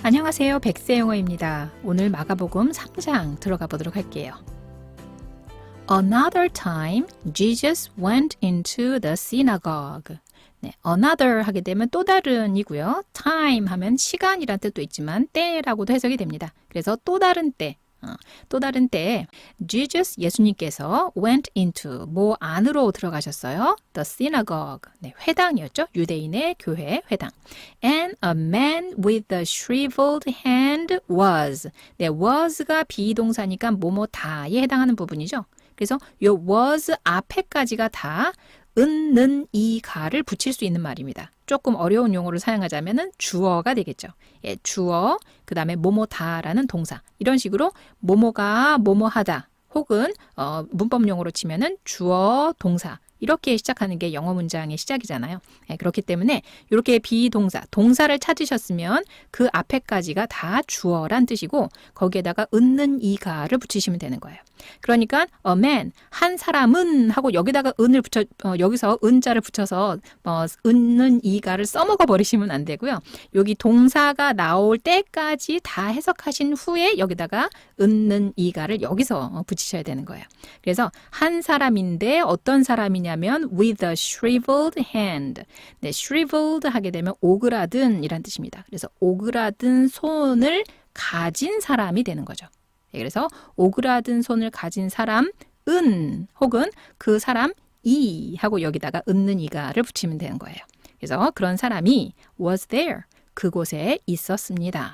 안녕하세요. 백세영어입니다. 오늘 마가복음 3장 들어가 보도록 할게요. Another time, Jesus went into the synagogue. 네, another 하게 되면 또 다른이고요. time 하면 시간이란 뜻도 있지만 때라고도 해석이 됩니다. 그래서 또 다른 때. 또 다른 때에 Jesus 예수님께서 went into 뭐 안으로 들어가셨어요. The synagogue 네, 회당이었죠. 유대인의 교회 회당. And a man with a shriveled hand was 네, was가 비동사니까 뭐뭐다에 해당하는 부분이죠. 그래서 요 was 앞에까지가 다 은, 이, 가를 붙일 수 있는 말입니다. 조금 어려운 용어를 사용하자면 주어가 되겠죠. 예, 주어, 그 다음에 뭐뭐다라는 동사. 이런 식으로 뭐뭐가 뭐뭐하다 혹은 문법용어로 치면은 주어, 동사. 이렇게 시작하는 게 영어 문장의 시작이잖아요. 예, 그렇기 때문에 이렇게 비동사, 동사를 찾으셨으면 그 앞에까지가 다 주어란 뜻이고 거기에다가 은는 이가를 붙이시면 되는 거예요. 그러니까 a man, 한 사람은 하고 여기다가 은을 붙여 여기서 은자를 붙여서 은는 이가를 써먹어 버리시면 안 되고요. 여기 동사가 나올 때까지 다 해석하신 후에 여기다가 은는 이가를 여기서 붙이셔야 되는 거예요. 그래서 한 사람인데 어떤 사람이냐면 with a shriveled hand. 네, shriveled 하게 되면 오그라든 이란 뜻입니다. 그래서 오그라든 손을 가진 사람이 되는 거죠. 그래서 오그라든 손을 가진 사람은 혹은 그 사람 이 하고 여기다가 은는 이가를 붙이면 되는 거예요. 그래서 그런 사람이 was there 그곳에 있었습니다.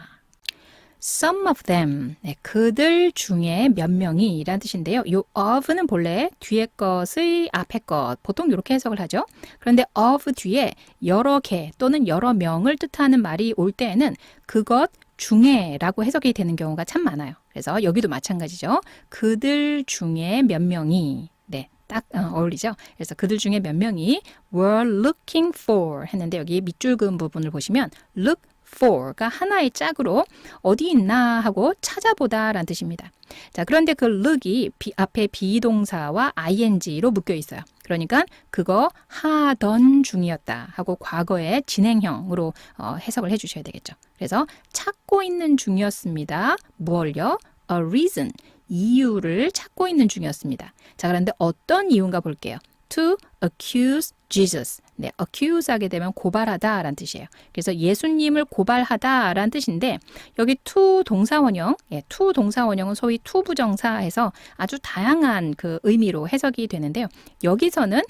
Some of them 네, 그들 중에 몇 명이 이란 뜻인데요. 이 of는 본래 뒤에 것의 앞에 것 보통 이렇게 해석을 하죠. 그런데 of 뒤에 여러 개 또는 여러 명을 뜻하는 말이 올 때에는 그것 중에라고 해석이 되는 경우가 참 많아요. 그래서 여기도 마찬가지죠. 그들 중에 몇 명이 네, 딱 어울리죠. 그래서 그들 중에 몇 명이 were looking for 했는데 여기 밑줄 그은 부분을 보시면 look for가 하나의 짝으로 어디 있나 하고 찾아보다 라는 뜻입니다. 자, 그런데 그 look이 앞에 비동사와 ing로 묶여 있어요. 그러니까 그거 하던 중이었다 하고 과거의 진행형으로 해석을 해주셔야 되겠죠. 그래서 찾고 있는 중이었습니다. 뭘요? A reason, 이유를 찾고 있는 중이었습니다. 자, 그런데 어떤 이유인가 볼게요. To accuse Jesus. 네, accuse 하게 되면 고발하다 라는 뜻이에요. 그래서 예수님을 고발하다 라는 뜻인데 여기 to 동사원형, 예, to 동사원형은 소위 to 부정사해서 아주 다양한 그 의미로 해석이 되는데요. 여기서는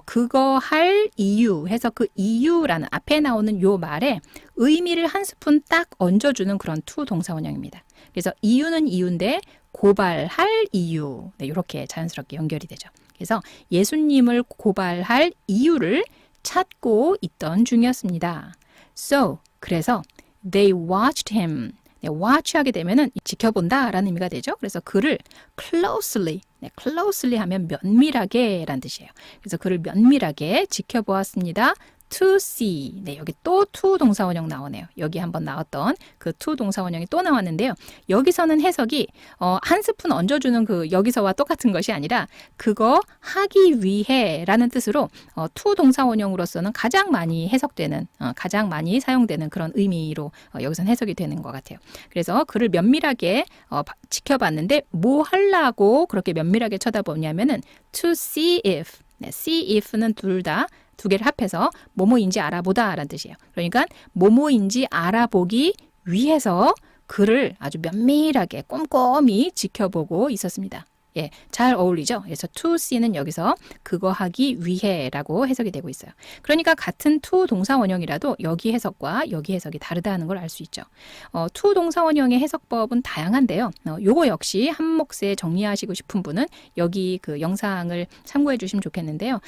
그거 할 이유 해서 그 이유라는 앞에 나오는 요 말에 의미를 한 스푼 딱 얹어주는 그런 to 동사원형입니다. 그래서 이유는 이유인데 고발할 이유. 네, 이렇게 자연스럽게 연결이 되죠. 그래서 예수님을 고발할 이유를 찾고 있던 중이었습니다. So, 그래서 they watched him. 네, watch 하게 되면은 지켜본다 라는 의미가 되죠. 그래서 그를 closely, 네, closely 하면 면밀하게 라는 뜻이에요. 그래서 그를 면밀하게 지켜보았습니다. to see. 네, 여기 또 to 동사원형 나오네요. 여기 한번 나왔던 그 to 동사원형이 또 나왔는데요. 여기서는 해석이 한 스푼 얹어주는 그 여기서와 똑같은 것이 아니라 그거 하기 위해 라는 뜻으로 to 동사원형으로서는 가장 많이 해석되는 가장 많이 사용되는 그런 의미로 여기서는 해석이 되는 것 같아요. 그래서 그를 면밀하게 지켜봤는데 뭐 하려고 그렇게 면밀하게 쳐다보냐면은 to see if. 네, see if는 두 개를 합해서 뭐뭐인지 알아보다 라는 뜻이에요. 그러니까 뭐뭐인지 알아보기 위해서 그를 아주 면밀하게 꼼꼼히 지켜보고 있었습니다. 예, 잘 어울리죠? 그래서 to see는 여기서 그거 하기 위해라고 해석이 되고 있어요. 그러니까 같은 to 동사 원형이라도 여기 해석과 여기 해석이 다르다는 걸 알 수 있죠. to 동사 원형의 해석법은 다양한데요. 요거 역시 한 몫에 정리하시고 싶은 분은 여기 그 영상을 참고해 주시면 좋겠는데요.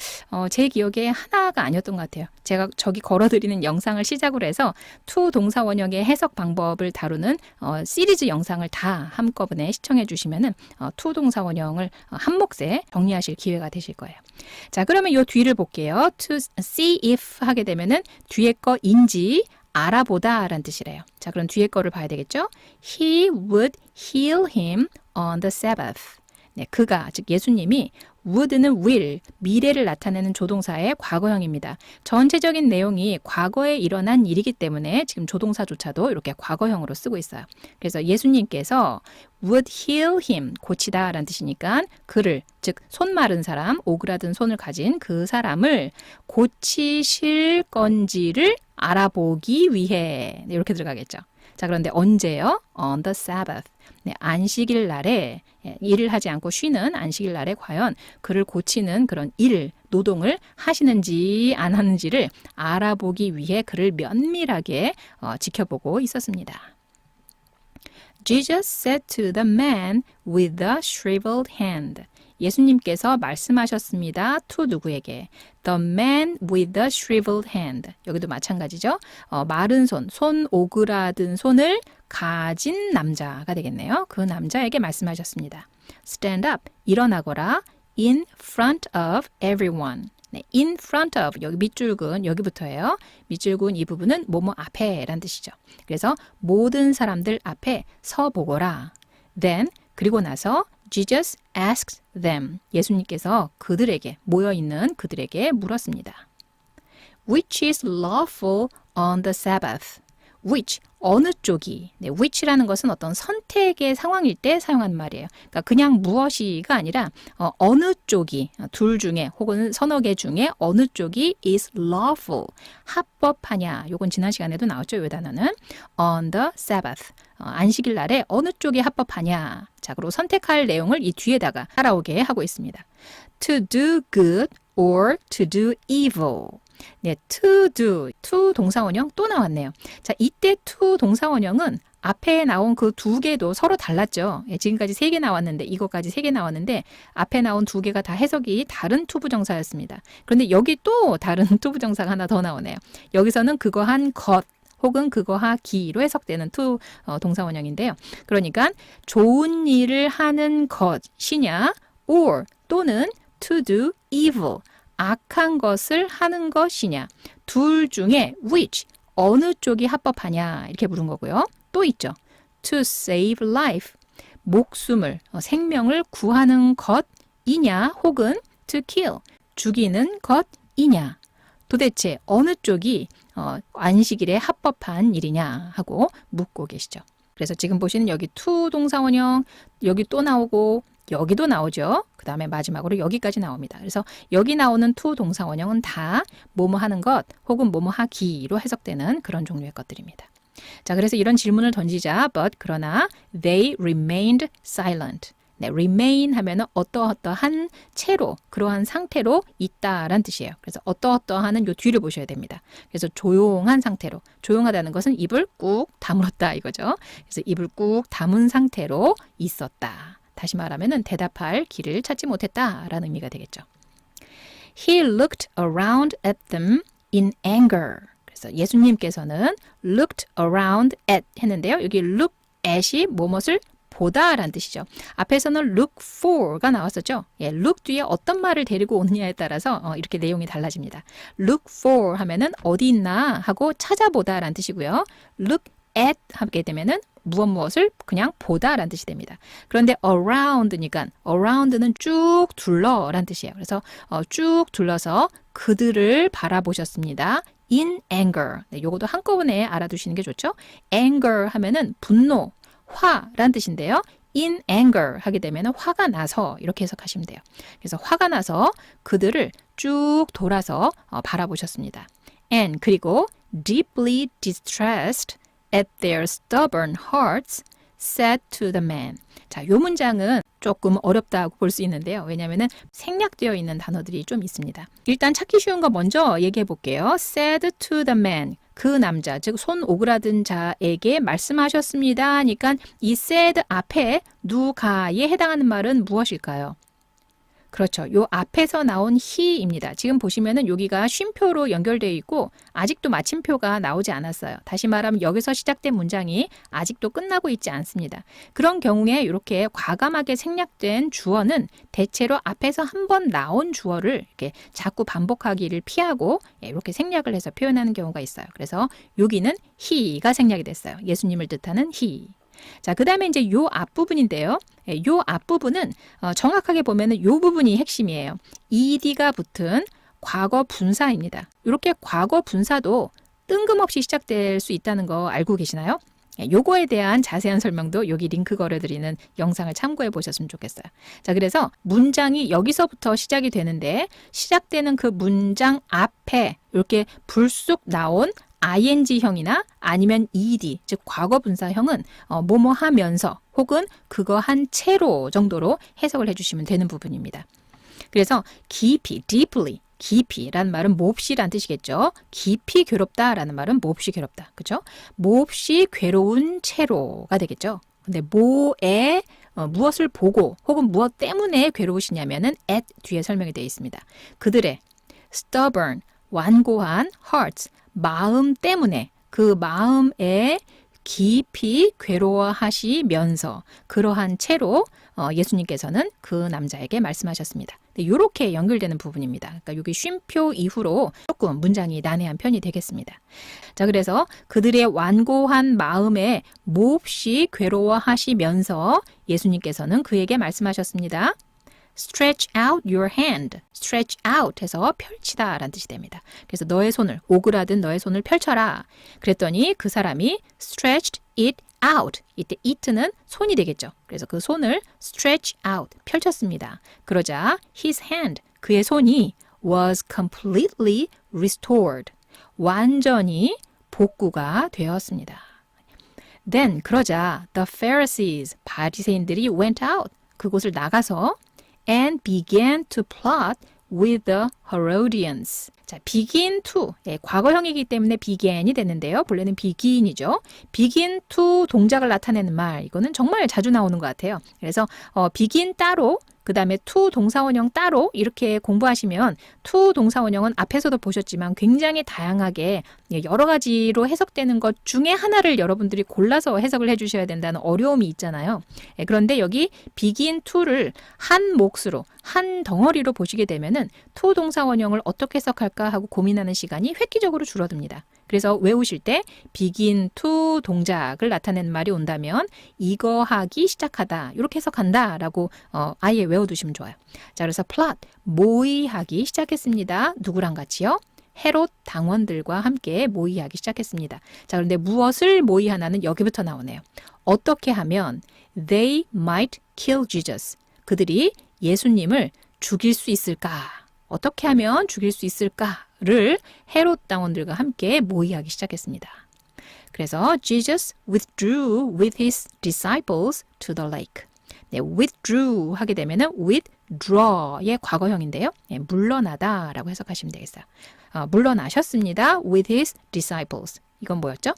제 기억에 하나가 아니었던 것 같아요. 제가 저기 걸어드리는 영상을 시작으로 해서 to 동사 원형의 해석 방법을 다루는 시리즈 영상을 다 한꺼번에 시청해 주시면은 to 동사 원형을 한 몫에 정리하실 기회가 되실 거예요. 자, 그러면 이 뒤를 볼게요. To see if 하게 되면은 뒤에 거인지 알아보다 라는 뜻이래요. 자, 그럼 뒤에 거를 봐야 되겠죠? He would heal him on the Sabbath. 네, 그가 즉 예수님이 would는 will, 미래를 나타내는 조동사의 과거형입니다. 전체적인 내용이 과거에 일어난 일이기 때문에 지금 조동사조차도 이렇게 과거형으로 쓰고 있어요. 그래서 예수님께서 would heal him, 고치다 라는 뜻이니까 그를, 즉 손 마른 사람, 오그라든 손을 가진 그 사람을 고치실 건지를 알아보기 위해 이렇게 들어가겠죠. 자, 그런데 언제요? On the Sabbath. 네, 안식일 날에 일을 하지 않고 쉬는 안식일 날에 과연 그를 고치는 그런 일, 노동을 하시는지 안 하는지를 알아보기 위해 그를 면밀하게 지켜보고 있었습니다. Jesus said to the man with the shriveled hand. 예수님께서 말씀하셨습니다. to 누구에게? The man with the shriveled hand. 여기도 마찬가지죠. 마른 손, 손 오그라든 손을 가진 남자가 되겠네요. 그 남자에게 말씀하셨습니다. Stand up, 일어나거라. In front of everyone. 네, in front of, 여기 밑줄근 여기부터예요. 밑줄근 이 부분은 뭐뭐 앞에 라는 뜻이죠. 그래서 모든 사람들 앞에 서보거라. Then, 그리고 나서 Jesus asked them. 예수님께서 그들에게, 모여있는 그들에게 물었습니다. Which is lawful on the Sabbath? Which, 어느 쪽이, 네, which라는 것은 어떤 선택의 상황일 때 사용하는 말이에요. 그러니까 그냥 무엇이가 아니라 어느 쪽이, 둘 중에 혹은 서너 개 중에 어느 쪽이 is lawful, 합법하냐. 요건 지난 시간에도 나왔죠, 이 단어는. On the Sabbath, 안식일 날에 어느 쪽이 합법하냐. 자, 그리고 선택할 내용을 이 뒤에다가 따라오게 하고 있습니다. To do good or to do evil. 네, to do, to 동사원형 또 나왔네요. 자, 이때 to 동사원형은 앞에 나온 그 두 개도 서로 달랐죠. 예, 지금까지 세 개 나왔는데, 이거까지 세 개 나왔는데 앞에 나온 두 개가 다 해석이 다른 to 부정사였습니다. 그런데 여기 또 다른 to 부정사가 하나 더 나오네요. 여기서는 그거 한 것 혹은 그거 하기로 해석되는 to 동사원형인데요. 그러니까 좋은 일을 하는 것이냐 or 또는 to do evil, 악한 것을 하는 것이냐. 둘 중에 which, 어느 쪽이 합법하냐 이렇게 물은 거고요. 또 있죠. To save life, 목숨을, 생명을 구하는 것이냐 혹은 to kill, 죽이는 것이냐. 도대체 어느 쪽이 안식일에 합법한 일이냐 하고 묻고 계시죠. 그래서 지금 보시는 여기 to 동사원형, 여기 또 나오고 여기도 나오죠. 그 다음에 마지막으로 여기까지 나옵니다. 그래서 여기 나오는 to 동사원형은 다 뭐뭐 하는 것 혹은 뭐뭐 하기로 해석되는 그런 종류의 것들입니다. 자, 그래서 이런 질문을 던지자 but 그러나 they remained silent. 네, remain 하면은 어떠어떠한 채로, 그러한 상태로 있다라는 뜻이에요. 그래서 어떠어떠하는 요 뒤를 보셔야 됩니다. 그래서 조용한 상태로, 조용하다는 것은 입을 꾹 다물었다 이거죠. 그래서 입을 꾹 다문 상태로 있었다. 다시 말하면은 대답할 길을 찾지 못했다라는 의미가 되겠죠. He looked around at them in anger. 그래서 예수님께서는 looked around at 했는데요. 여기 look at이 뭐뭇을 보다라는 뜻이죠. 앞에서는 look for가 나왔었죠. 예, look 뒤에 어떤 말을 데리고 오느냐에 따라서 이렇게 내용이 달라집니다. look for 하면은 어디 있나 하고 찾아보다라는 뜻이고요. look at 하게 되면은 무엇을 그냥 보다라는 뜻이 됩니다. 그런데 around니까 around는 쭉 둘러라는 뜻이에요. 그래서 쭉 둘러서 그들을 바라보셨습니다. in anger. 네, 요것도 한꺼번에 알아두시는 게 좋죠. anger 하면은 분노, 화란 뜻인데요. in anger 하게 되면 화가 나서 이렇게 해석하시면 돼요. 그래서 화가 나서 그들을 쭉 돌아서 바라보셨습니다. and 그리고 deeply distressed at their stubborn hearts said to the man. 자, 요 문장은 조금 어렵다고 볼 수 있는데요. 왜냐하면 생략되어 있는 단어들이 좀 있습니다. 일단 찾기 쉬운 거 먼저 얘기해 볼게요. said to the man. 그 남자, 즉 손 오그라든 자에게 말씀하셨습니다. 하니까 이 said 앞에 누가에 해당하는 말은 무엇일까요? 그렇죠. 요 앞에서 나온 he입니다. 지금 보시면은 여기가 쉼표로 연결되어 있고 아직도 마침표가 나오지 않았어요. 다시 말하면 여기서 시작된 문장이 아직도 끝나고 있지 않습니다. 그런 경우에 이렇게 과감하게 생략된 주어는 대체로 앞에서 한 번 나온 주어를 이렇게 자꾸 반복하기를 피하고 이렇게 생략을 해서 표현하는 경우가 있어요. 그래서 여기는 he가 생략이 됐어요. 예수님을 뜻하는 he. 자, 그 다음에 이제 요 앞부분인데요. 요 앞부분은 정확하게 보면은 요 부분이 핵심이에요. ed가 붙은 과거 분사입니다. 이렇게 과거 분사도 뜬금없이 시작될 수 있다는 거 알고 계시나요? 요거에 대한 자세한 설명도 여기 링크 걸어드리는 영상을 참고해 보셨으면 좋겠어요. 자, 그래서 문장이 여기서부터 시작이 되는데 시작되는 그 문장 앞에 이렇게 불쑥 나온 ing형이나 아니면 ed, 즉 과거 분사형은 뭐뭐 하면서 혹은 그거 한 채로 정도로 해석을 해주시면 되는 부분입니다. 그래서 깊이, deeply, 깊이란 말은 몹시란 뜻이겠죠. 깊이 괴롭다라는 말은 몹시 괴롭다. 그죠? 몹시 괴로운 채로가 되겠죠. 근데 뭐에 무엇을 보고 혹은 무엇 때문에 괴로우시냐면은 at 뒤에 설명이 되어 있습니다. 그들의 stubborn, 완고한 hearts, 마음 때문에 그 마음에 깊이 괴로워하시면서 그러한 채로 예수님께서는 그 남자에게 말씀하셨습니다. 이렇게 연결되는 부분입니다. 그러니까 여기 쉼표 이후로 조금 문장이 난해한 편이 되겠습니다. 자, 그래서 그들의 완고한 마음에 몹시 괴로워하시면서 예수님께서는 그에게 말씀하셨습니다. Stretch out your hand. Stretch out 해서 펼치다 라는 뜻이 됩니다. 그래서 너의 손을, 오그라든 너의 손을 펼쳐라. 그랬더니 그 사람이 stretched it out. 이때 it는 손이 되겠죠. 그래서 그 손을 stretch out, 펼쳤습니다. 그러자 his hand, 그의 손이 was completely restored. 완전히 복구가 되었습니다. Then, 그러자 the Pharisees, 바리새인들이 went out. 그곳을 나가서 and began to plot with the Herodians. 자, begin to, 과거형이기 때문에 began이 됐는데요. 본래는 begin이죠. begin to 동작을 나타내는 말, 이거는 정말 자주 나오는 것 같아요. 그래서 begin 따로, 그 다음에 to 동사원형 따로 이렇게 공부하시면 to 동사원형은 앞에서도 보셨지만 굉장히 다양하게 여러 가지로 해석되는 것 중에 하나를 여러분들이 골라서 해석을 해주셔야 된다는 어려움이 있잖아요. 그런데 여기 begin to를 한 몫으로, 한 덩어리로 보시게 되면은 to 동사원형을 어떻게 해석할까 하고 고민하는 시간이 획기적으로 줄어듭니다. 그래서 외우실 때 begin to 동작을 나타내는 말이 온다면 이거 하기 시작하다 이렇게 해석한다 라고 아예 외워두시면 좋아요. 자, 그래서 plot, 모의하기 시작했습니다. 누구랑 같이요? 헤롯 당원들과 함께 모의하기 시작했습니다. 자, 그런데 무엇을 모의하나는 여기부터 나오네요. 어떻게 하면 they might kill Jesus. 그들이 예수님을 죽일 수 있을까? 어떻게 하면 죽일 수 있을까를 헤롯 당원들과 함께 모의하기 시작했습니다. 그래서 Jesus withdrew with his disciples to the lake. 네, withdrew 하게 되면은 withdraw의 과거형인데요. 네, 물러나다라고 해석하시면 되겠어요. 물러나셨습니다. with his disciples. 이건 뭐였죠?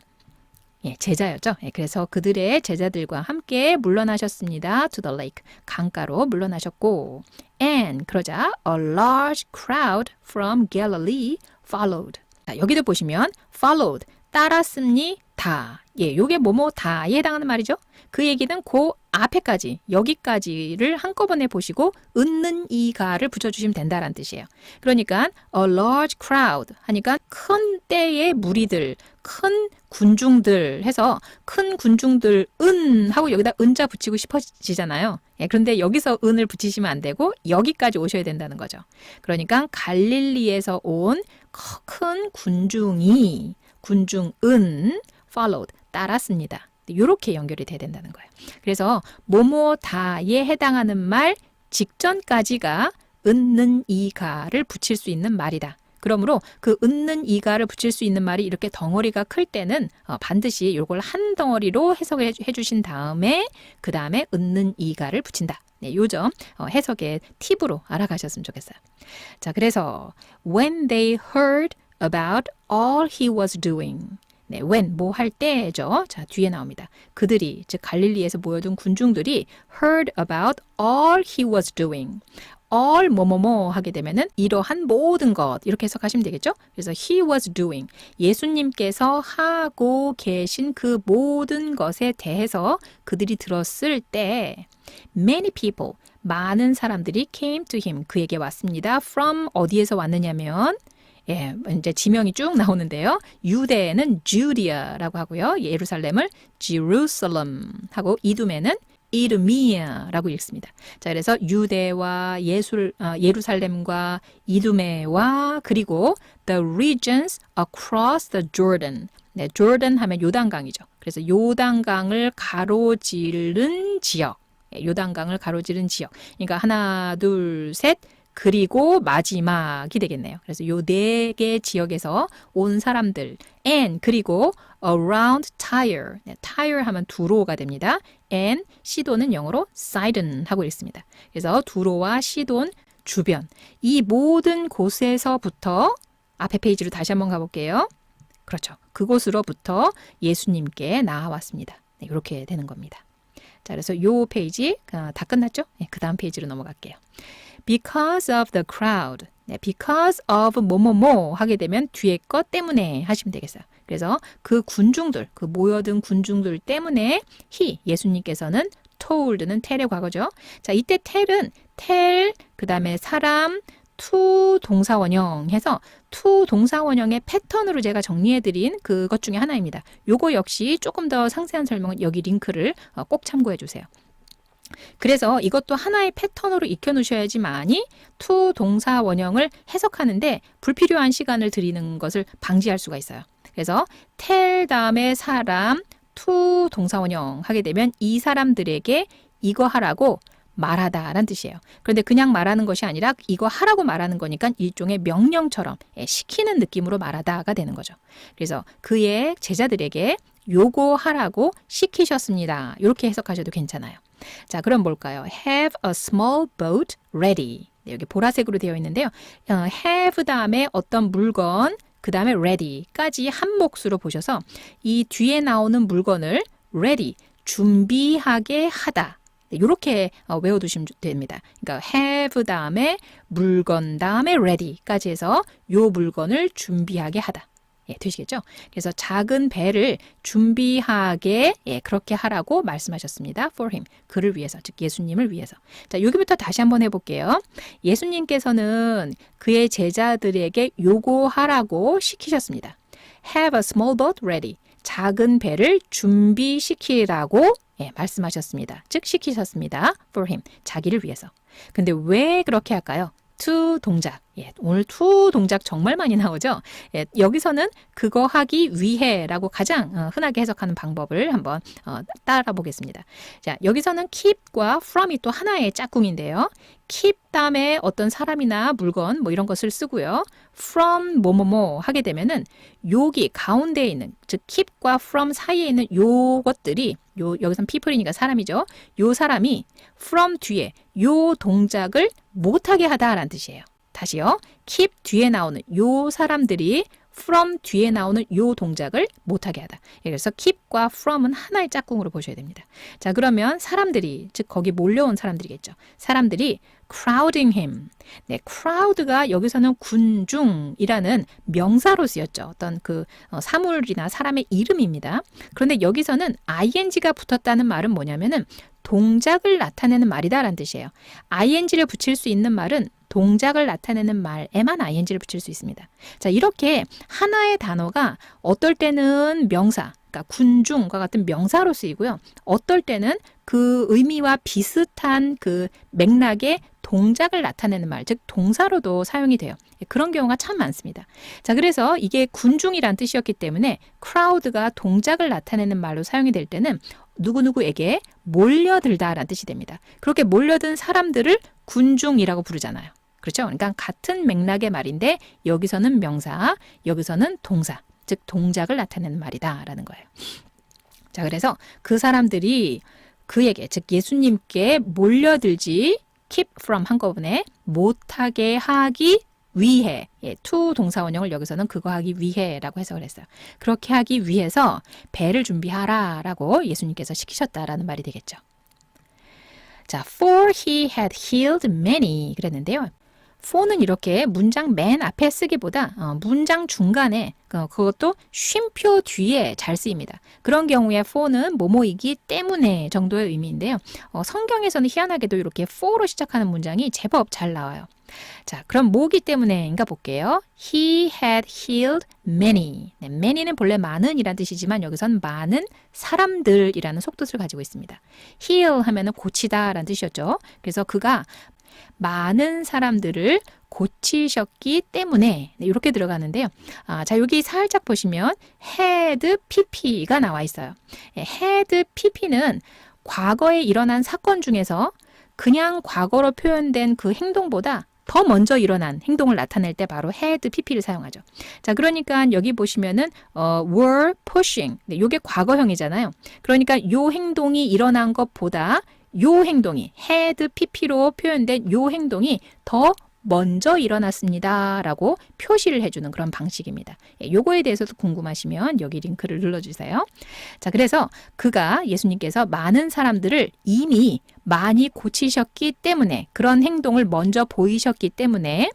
예, 제자였죠. 예, 그래서 그들의 제자들과 함께 물러나셨습니다. to the lake. 강가로 물러나셨고 and 그러자 a large crowd from Galilee followed. 자, 여기도 보시면 followed, 따랐습니다. 예, 요게 뭐뭐 다에 해당하는 말이죠. 그 얘기는 그 앞에까지, 여기까지를 한꺼번에 보시고 은는 이가를 붙여주시면 된다라는 뜻이에요. 그러니까 a large crowd 하니까 큰 때의 무리들, 큰 군중들 해서 큰 군중들 은 하고 여기다 은자 붙이고 싶어지잖아요. 예, 그런데 여기서 은을 붙이시면 안 되고 여기까지 오셔야 된다는 거죠. 그러니까 갈릴리에서 온 큰 군중이 군중은 followed, 따랐습니다. 이렇게 연결이 돼야 된다는 거예요. 그래서 뭐뭐 다에 해당하는 말 직전까지가 은는 이가를 붙일 수 있는 말이다. 그러므로 그 은는 이가를 붙일 수 있는 말이 이렇게 덩어리가 클 때는 반드시 이걸 한 덩어리로 해석해 주신 다음에 그 다음에 은는 이가를 붙인다. 네, 요 점 해석의 팁으로 알아가셨으면 좋겠어요. 자, 그래서 when they heard about all he was doing. 네, when 뭐 할 때죠. 자, 뒤에 나옵니다. 그들이 즉 갈릴리에서 모여든 군중들이 heard about all he was doing. all 뭐뭐뭐 하게 되면은 이러한 모든 것 이렇게 해석하시면 되겠죠. 그래서 he was doing 예수님께서 하고 계신 그 모든 것에 대해서 그들이 들었을 때 many people 많은 사람들이 came to him 그에게 왔습니다. from 어디에서 왔느냐면 예, 이제 지명이 쭉 나오는데요. 유대에는 Judea라고 하고요. 예루살렘을 Jerusalem 하고 이두메는 이두미아라고 읽습니다. 자, 그래서 유대와 예루살렘과 이두메와 그리고 the regions across the Jordan. 네, 조던 하면 요단강이죠. 그래서 요단강을 가로지른 지역. 요단강을 가로지른 지역. 그러니까 하나, 둘, 셋. 그리고 마지막이 되겠네요. 그래서 요 네 개 지역에서 온 사람들 and 그리고 around Tyre. 네, Tyre 하면 두로가 됩니다. and 시돈은 영어로 Sidon 하고 있습니다. 그래서 두로와 시돈 주변 이 모든 곳에서부터 앞에 페이지로 다시 한번 가볼게요. 그렇죠. 그곳으로부터 예수님께 나아왔습니다. 네, 이렇게 되는 겁니다. 자, 그래서 요 페이지 다 끝났죠? 네, 그 다음 페이지로 넘어갈게요. Because of the crowd. 네, because of 뭐뭐뭐 하게 되면 뒤에 것 때문에 하시면 되겠어요. 그래서 그 군중들, 그 모여든 군중들 때문에 예수님께서는 told는 tell의 과거죠. 자, 이때 tell은 tell, 그 다음에 사람, to 동사원형 해서 to 동사원형의 패턴으로 제가 정리해드린 그것 중에 하나입니다. 요거 역시 조금 더 상세한 설명은 여기 링크를 꼭 참고해 주세요. 그래서 이것도 하나의 패턴으로 익혀놓으셔야지만이 to 동사 원형을 해석하는데 불필요한 시간을 들이는 것을 방지할 수가 있어요. 그래서 tell 다음에 사람, to 동사 원형 하게 되면 이 사람들에게 이거 하라고 말하다 라는 뜻이에요. 그런데 그냥 말하는 것이 아니라 이거 하라고 말하는 거니까 일종의 명령처럼 시키는 느낌으로 말하다가 되는 거죠. 그래서 그의 제자들에게 요거 하라고 시키셨습니다. 이렇게 해석하셔도 괜찮아요. 자, 그럼 뭘까요? Have a small boat ready. 네, 여기 보라색으로 되어 있는데요. have 다음에 어떤 물건, 그 다음에 ready까지 한 몫으로 보셔서 이 뒤에 나오는 물건을 ready, 준비하게 하다. 네, 이렇게 외워두시면 됩니다. 그러니까 have 다음에 물건 다음에 ready까지 해서 요 물건을 준비하게 하다. 예, 되시겠죠? 그래서 작은 배를 준비하게 그렇게 하라고 말씀하셨습니다. For him. 그를 위해서, 즉 예수님을 위해서. 자, 여기부터 다시 한번 해볼게요. 예수님께서는 그의 제자들에게 요거 하라고 시키셨습니다. Have a small boat ready. 작은 배를 준비시키라고 말씀하셨습니다. 즉 시키셨습니다. For him. 자기를 위해서. 근데 왜 그렇게 할까요? to 동작. 오늘 to 동작 정말 많이 나오죠. 여기서는 그거 하기 위해라고 가장 흔하게 해석하는 방법을 한번 따라 보겠습니다. 자, 여기서는 keep과 from이 또 하나의 짝꿍인데요. keep 다음에 어떤 사람이나 물건 뭐 이런 것을 쓰고요. from 뭐뭐뭐 하게 되면은 여기 가운데에 있는 즉 keep과 from 사이에 있는 요것들이 여기선 people이니까 사람이죠. 요 사람이 from 뒤에 요 동작을 못하게 하다라는 뜻이에요. 다시요. keep 뒤에 나오는 요 사람들이 from 뒤에 나오는 요 동작을 못하게 하다. 그래서 keep과 from은 하나의 짝꿍으로 보셔야 됩니다. 자, 그러면 사람들이, 즉 거기 몰려온 사람들이겠죠. 사람들이 crowding him. 네, crowd가 여기서는 군중이라는 명사로 쓰였죠. 어떤 그 사물이나 사람의 이름입니다. 그런데 여기서는 ing가 붙었다는 말은 뭐냐면은 동작을 나타내는 말이다라는 뜻이에요. ing를 붙일 수 있는 말은 동작을 나타내는 말에만 ing를 붙일 수 있습니다. 자, 이렇게 하나의 단어가 어떨 때는 명사, 그러니까 군중과 같은 명사로 쓰이고요. 어떨 때는 그 의미와 비슷한 그 맥락의 동작을 나타내는 말, 즉 동사로도 사용이 돼요. 그런 경우가 참 많습니다. 자, 그래서 이게 군중이란 뜻이었기 때문에 crowd가 동작을 나타내는 말로 사용이 될 때는 누구누구에게 몰려들다라는 뜻이 됩니다. 그렇게 몰려든 사람들을 군중이라고 부르잖아요. 그렇죠? 그러니까 같은 맥락의 말인데 여기서는 명사, 여기서는 동사, 즉 동작을 나타내는 말이다라는 거예요. 자, 그래서 그 사람들이 그에게, 즉 예수님께 몰려들지 keep from 한꺼번에 못하게 하기 위해, to 동사원형을 여기서는 그거 하기 위해라고 해석을 했어요. 그렇게 하기 위해서 배를 준비하라라고 예수님께서 시키셨다라는 말이 되겠죠. 자, for he had healed many 그랬는데요. for는 이렇게 문장 맨 앞에 쓰기보다 문장 중간에 그것도 쉼표 뒤에 잘 쓰입니다. 그런 경우에 for는 뭐뭐이기 때문에 정도의 의미인데요. 성경에서는 희한하게도 이렇게 for로 시작하는 문장이 제법 잘 나와요. 자, 그럼 뭐기 때문에인가 볼게요. He had healed many. 네, many는 본래 많은이란 뜻이지만 여기선 많은 사람들이라는 속뜻을 가지고 있습니다. heal 하면은 고치다라는 뜻이었죠. 그래서 그가 많은 사람들을 고치셨기 때문에 네, 이렇게 들어가는데요. 자, 여기 살짝 보시면 had pp가 나와 있어요. had pp는 과거에 일어난 사건 중에서 그냥 과거로 표현된 그 행동보다 더 먼저 일어난 행동을 나타낼 때 바로 had pp를 사용하죠. 자, 그러니까 여기 보시면은 were pushing. 네, 이게 과거형이잖아요. 그러니까 요 행동이 일어난 것보다 요 행동이 had pp로 표현된 요 행동이 더 먼저 일어났습니다 라고 표시를 해주는 그런 방식입니다. 요거에 대해서도 궁금하시면 여기 링크를 눌러주세요. 자, 그래서 그가 예수님께서 많은 사람들을 이미 많이 고치셨기 때문에 그런 행동을 먼저 보이셨기 때문에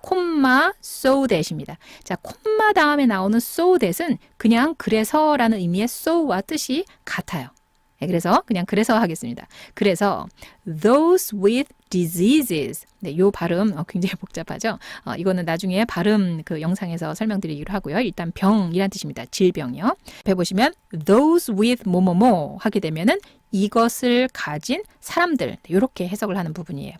콤마 so that입니다. 자, 콤마 다음에 나오는 so that은 그냥 그래서라는 의미의 so와 뜻이 같아요. 그래서 그냥 그래서 하겠습니다. 그래서 those with diseases. 네, 요 발음 굉장히 복잡하죠. 이거는 나중에 발음 그 영상에서 설명드리기로 하고요. 일단 병이란 뜻입니다. 질병이요. 배 보시면 those with 뭐뭐뭐 하게 되면은 이것을 가진 사람들 이렇게 해석을 하는 부분이에요.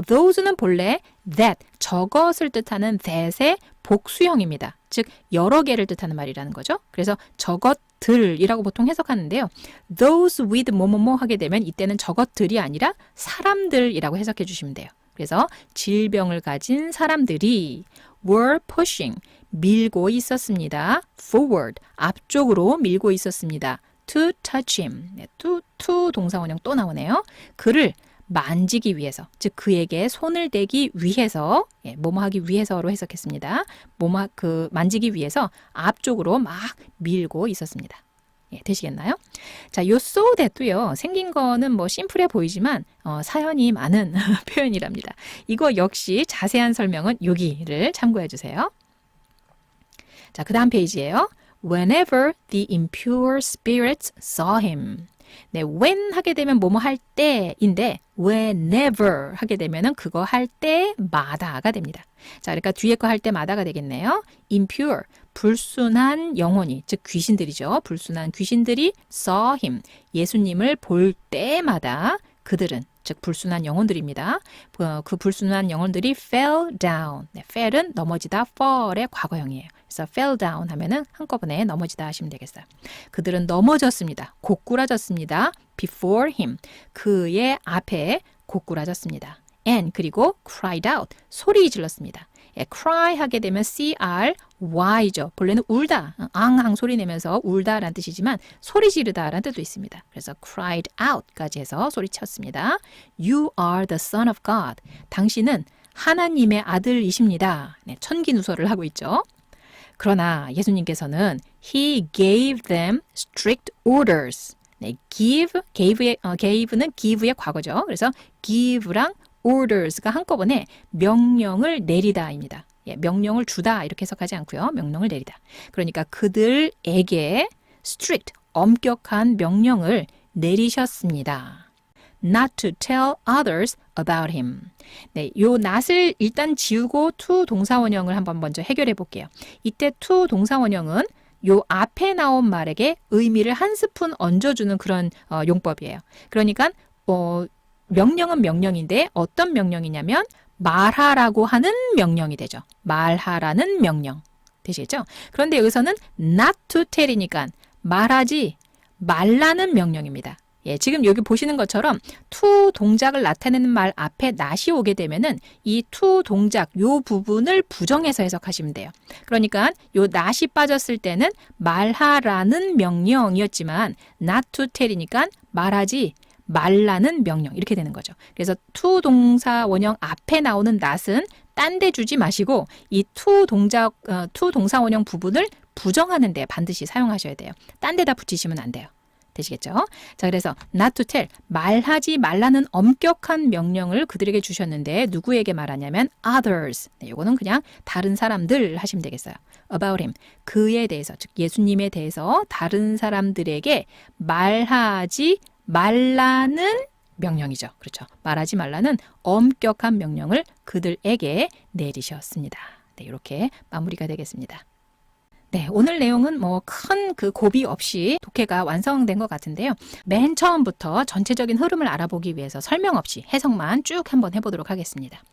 those는 본래 that 저것을 뜻하는 that의 복수형입니다. 즉 여러 개를 뜻하는 말이라는 거죠. 그래서 저것들이라고 보통 해석하는데요. those with 뭐뭐뭐 하게 되면 이때는 저것들이 아니라 사람들이라고 해석해 주시면 돼요. 그래서 질병을 가진 사람들이 were pushing 밀고 있었습니다. forward 앞쪽으로 밀고 있었습니다. to touch him. 네, to 동사원형 또 나오네요. 그를 만지기 위해서, 즉 그에게 손을 대기 위해서, 뭐뭐 하기 위해서로 해석했습니다. 뭐뭐 만지기 위해서 앞쪽으로 막 밀고 있었습니다. 되시겠나요? 자, 요 so that도요. 생긴 거는 뭐 심플해 보이지만 사연이 많은 표현이랍니다. 이거 역시 자세한 설명은 여기를 참고해 주세요. 자, 그 다음 페이지예요. Whenever the impure spirits saw him. 네, when 하게 되면 뭐뭐 할 때인데 whenever 하게 되면은 그거 할 때마다가 됩니다. 자, 그러니까 뒤에 거 할 때마다가 되겠네요. impure 불순한 영혼이, 즉 귀신들이죠. 불순한 귀신들이 saw him 예수님을 볼 때마다 그들은, 즉 불순한 영혼들입니다. 그 불순한 영혼들이 fell down. 네, fell은 넘어지다, fall의 과거형이에요. 그래서 fell down 하면은 한꺼번에 넘어지다 하시면 되겠어요. 그들은 넘어졌습니다. 고꾸라졌습니다. before him. 그의 앞에 고꾸라졌습니다. and 그리고 cried out. 소리 질렀습니다. cry 하게 되면 cry죠. 본래는 울다, 앙앙 소리 내면서 울다라는 뜻이지만 소리 지르다라는 뜻도 있습니다. 그래서 cried out까지 해서 소리쳤습니다. You are the son of God. 당신은 하나님의 아들이십니다. 네, 천기누설을 하고 있죠. 그러나 예수님께서는 He gave them strict orders. 네, gave는 give의 과거죠. 그래서 give랑 orders가 한꺼번에 명령을 내리다입니다. 명령을 주다 이렇게 해석하지 않고요. 명령을 내리다. 그러니까 그들에게 strict, 엄격한 명령을 내리셨습니다. Not to tell others about him. 네, 요 not을 일단 지우고 to 동사원형을 한번 먼저 해결해 볼게요. 이때 to 동사원형은 요 앞에 나온 말에게 의미를 한 스푼 얹어주는 그런 용법이에요. 그러니까 명령은 명령인데 어떤 명령이냐면 말하라고 하는 명령이 되죠. 말하라는 명령 되시겠죠? 그런데 여기서는 not to tell이니까 말하지 말라는 명령입니다. 지금 여기 보시는 것처럼 to 동작을 나타내는 말 앞에 not이 오게 되면은 이 to 동작 요 부분을 부정해서 해석하시면 돼요. 그러니까 요 not이 빠졌을 때는 말하라는 명령이었지만 not to tell이니까 말하지 말라는 명령 이렇게 되는 거죠. 그래서 to 동사 원형 앞에 나오는 not은 딴 데 주지 마시고 이 to 동사 원형 부분을 부정하는 데 반드시 사용하셔야 돼요. 딴 데다 붙이시면 안 돼요. 되시겠죠? 자, 그래서 not to tell, 말하지 말라는 엄격한 명령을 그들에게 주셨는데 누구에게 말하냐면 others. 네, 이거는 그냥 다른 사람들 하시면 되겠어요. about him, 그에 대해서, 즉 예수님에 대해서 다른 사람들에게 말하지 말라는 명령이죠. 그렇죠. 말하지 말라는 엄격한 명령을 그들에게 내리셨습니다. 네, 이렇게 마무리가 되겠습니다. 네, 오늘 내용은 뭐 큰 그 고비 없이 독해가 완성된 것 같은데요. 맨 처음부터 전체적인 흐름을 알아보기 위해서 설명 없이 해석만 쭉 한번 해보도록 하겠습니다.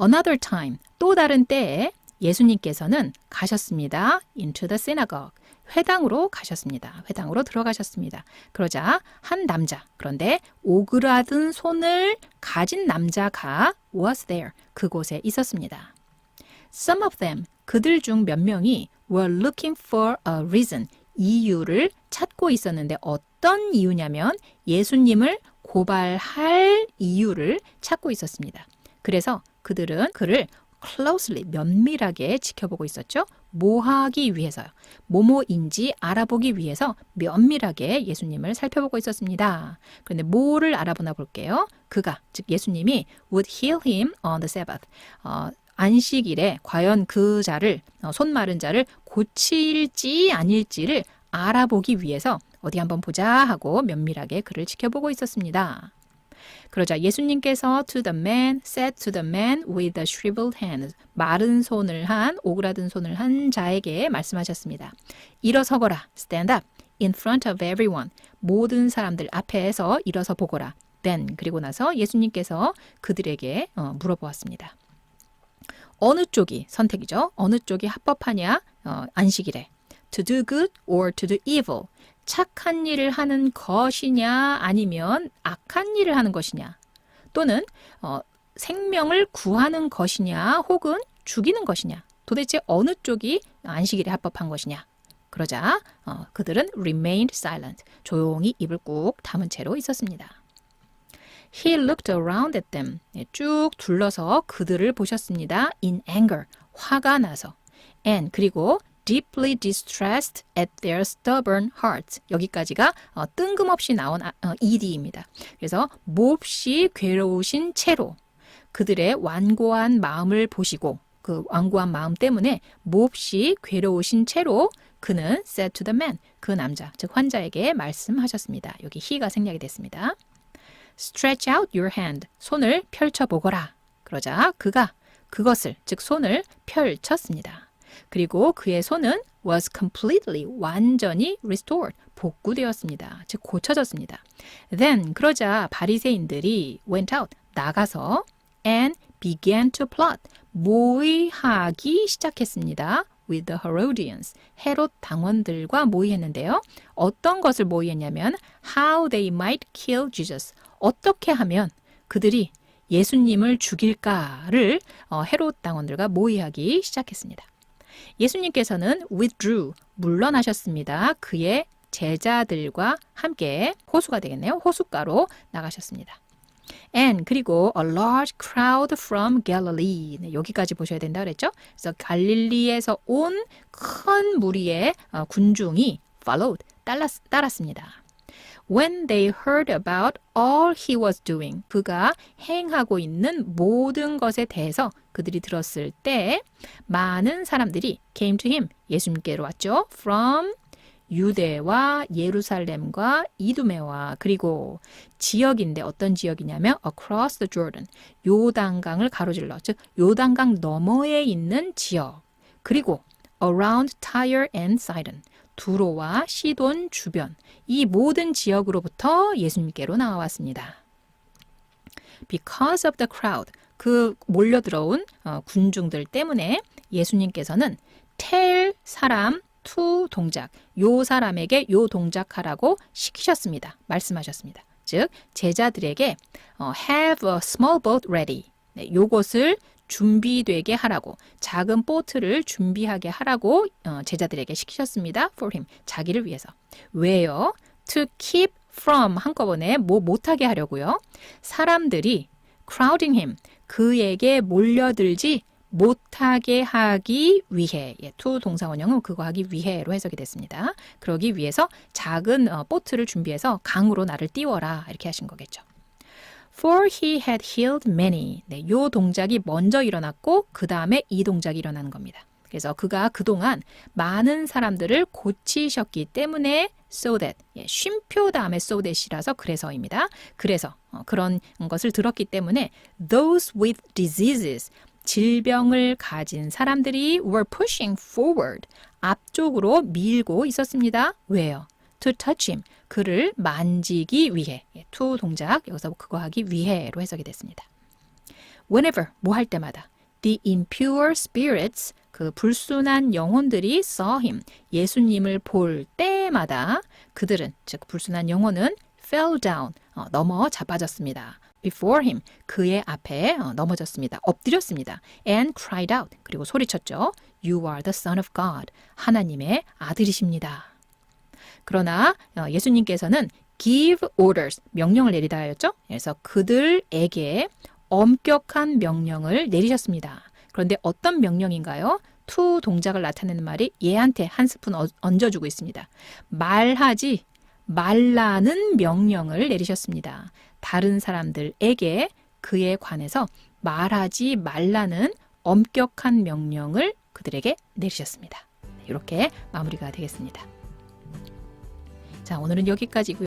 Another time, 또 다른 때에 예수님께서는 가셨습니다. Into the synagogue. 회당으로 가셨습니다. 회당으로 들어가셨습니다. 그러자 한 남자, 그런데 오그라든 손을 가진 남자가 was there. 그곳에 있었습니다. Some of them, 그들 중 몇 명이 were looking for a reason, 이유를 찾고 있었는데 어떤 이유냐면 예수님을 고발할 이유를 찾고 있었습니다. 그래서 그들은 그를 closely, 면밀하게 지켜보고 있었죠. 뭐 하기 위해서요? 뭐뭐인지 알아보기 위해서 면밀하게 예수님을 살펴보고 있었습니다. 그런데 뭐를 알아보나 볼게요. 그가, 즉 예수님이 would heal him on the Sabbath. 안식일에 과연 그 자를, 손 마른 자를 고칠지 아닐지를 알아보기 위해서 어디 한번 보자 하고 면밀하게 그를 지켜보고 있었습니다. 그러자 예수님께서 said to the man with the shriveled hands, 마른 손을 한, 오그라든 손을 한 자에게 말씀하셨습니다. 일어서거라, stand up, in front of everyone, 모든 사람들 앞에서 일어서 보거라. Then, 그리고 나서 예수님께서 그들에게 물어보았습니다. 어느 쪽이 선택이죠? 어느 쪽이 합법하냐? 안식일에. To do good or to do evil. 착한 일을 하는 것이냐 아니면 악한 일을 하는 것이냐 또는 생명을 구하는 것이냐 혹은 죽이는 것이냐 도대체 어느 쪽이 안식일에 합법한 것이냐 그러자 그들은 remained silent 조용히 입을 꾹 다문 채로 있었습니다. He looked around at them 쭉 둘러서 그들을 보셨습니다. In anger 화가 나서 and 그리고 deeply distressed at their stubborn hearts. 여기까지가 뜬금없이 나온 ed입니다. 그래서 몹시 괴로우신 채로 그들의 완고한 마음을 보시고 그 완고한 마음 때문에 몹시 괴로우신 채로 그는 said to the man, 그 남자, 즉 환자에게 말씀하셨습니다. 여기 he가 생략이 됐습니다. Stretch out your hand. 손을 펼쳐보거라. 그러자 그가 그것을, 즉 손을 펼쳤습니다. 그리고 그의 손은 was completely, 완전히 restored, 복구되었습니다. 즉 고쳐졌습니다. Then, 그러자 바리새인들이 went out, 나가서 and began to plot, 모의하기 시작했습니다. with the Herodians, 헤롯 당원들과 모의했는데요. 어떤 것을 모의했냐면 how they might kill Jesus, 어떻게 하면 그들이 예수님을 죽일까를 헤롯 당원들과 모의하기 시작했습니다. 예수님께서는 withdrew, 물러나셨습니다. 그의 제자들과 함께 호수가 되겠네요. 호숫가로 나가셨습니다. And 그리고 a large crowd from Galilee. 네, 여기까지 보셔야 된다 그랬죠? 그래서 갈릴리에서 온 큰 무리의 군중이 followed, 따랐습니다. When they heard about all he was doing, 그가 행하고 있는 모든 것에 대해서 그들이 들었을 때 많은 사람들이 came to him, 예수님께로 왔죠. From 유대와 예루살렘과 이두메와 그리고 지역인데 어떤 지역이냐면 across the Jordan, 요단강을 가로질러, 즉 요단강 너머에 있는 지역, 그리고 around Tyre and Sidon, 두로와 시돈 주변, 이 모든 지역으로부터 예수님께로 나왔습니다. Because of the crowd, 그 몰려들어온 군중들 때문에 예수님께서는 tell 사람 to 동작, 요 사람에게 요 동작하라고 시키셨습니다. 말씀하셨습니다. 즉 제자들에게 have a small boat ready, 네, 요것을 준비되게 하라고, 작은 보트를 준비하게 하라고 제자들에게 시키셨습니다. For him, 자기를 위해서. 왜요? To keep from, 한꺼번에 뭐 못하게 하려고요. 사람들이 crowding him, 그에게 몰려들지 못하게 하기 위해, to 동사 원형은 그거 하기 위해로 해석이 됐습니다. 그러기 위해서 작은 보트를 준비해서 강으로 나를 띄워라 이렇게 하신 거겠죠. For he had healed many. 네, 요 동작이 먼저 일어났고 그 다음에 이 동작이 일어나는 겁니다. 그래서 그가 그동안 많은 사람들을 고치셨기 때문에 so that, 쉼표 다음에 so that이라서 그래서입니다. 그래서 그런 것을 들었기 때문에 those with diseases, 질병을 가진 사람들이 were pushing forward, 앞쪽으로 밀고 있었습니다. 왜요? To touch him, 그를 만지기 위해, to 동작, 여기서 그거 하기 위해로 해석이 됐습니다. Whenever, 뭐 할 때마다 the impure spirits, 그 불순한 영혼들이 saw him, 예수님을 볼 때마다 그들은, 즉 불순한 영혼은 fell down, 넘어 자빠졌습니다. Before him, 그의 앞에 넘어졌습니다. 엎드렸습니다. And cried out, 그리고 소리쳤죠. You are the Son of God, 하나님의 아들이십니다. 그러나 예수님께서는 give orders, 명령을 내리다 하였죠. 그래서 그들에게 엄격한 명령을 내리셨습니다. 그런데 어떤 명령인가요? to 동작을 나타내는 말이 얘한테 한 스푼 얹어주고 있습니다. 말하지 말라는 명령을 내리셨습니다. 다른 사람들에게 그에 관해서 말하지 말라는 엄격한 명령을 그들에게 내리셨습니다. 이렇게 마무리가 되겠습니다. 자, 오늘은 여기까지고요.